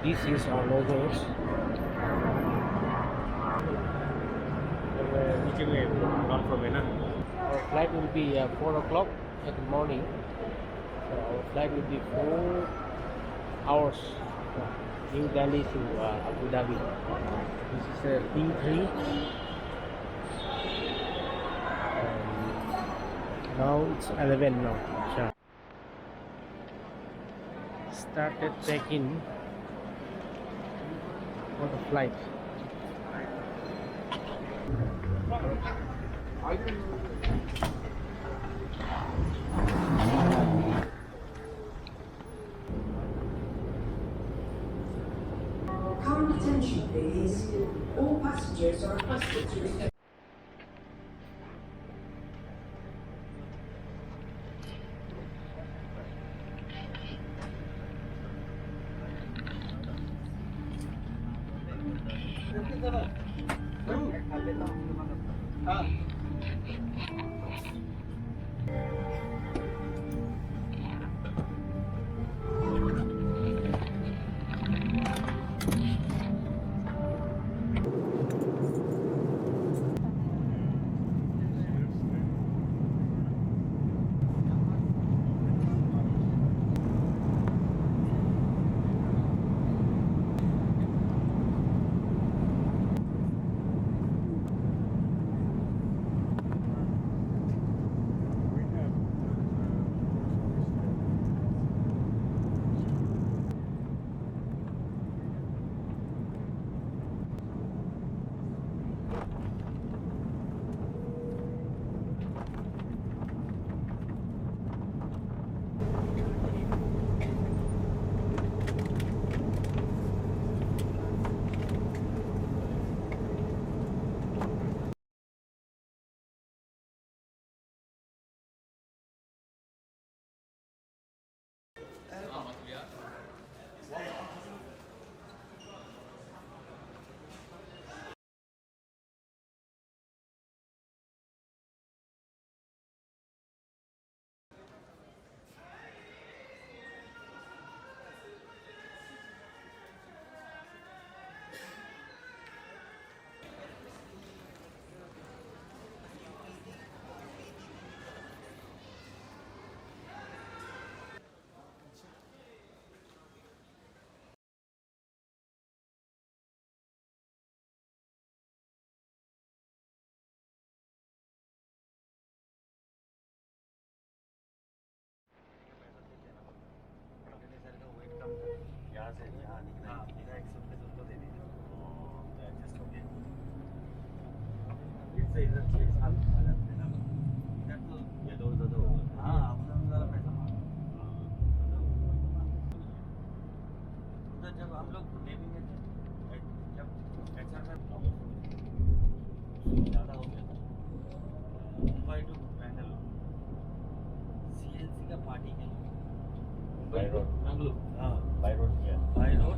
This is our logos. नीचे में ground floor में ना Our flight will be 4 o'clock in the morning. So our flight will be 4 hours from New Delhi to Abu Dhabi. This is D3. Now it's 11 now. Sure. Started check-in for the flight. Current attention please. All passengers are requested to return. यहाँ से यहाँ निकला निकला 100 रुपये तो दे दीजिए तो adjust हो गया फिर से इधर 6 साल आ जाते ना इधर तो ये दो होगा हाँ अपना ज़रा पैसा उधर जब हम लोग नेवी में थे जब ऐसा ज़्यादा हो गया था मुंबई टू बेंगलोर CNC का पार्टी के लिए By road. Bangalore. हाँ, by road किया. By road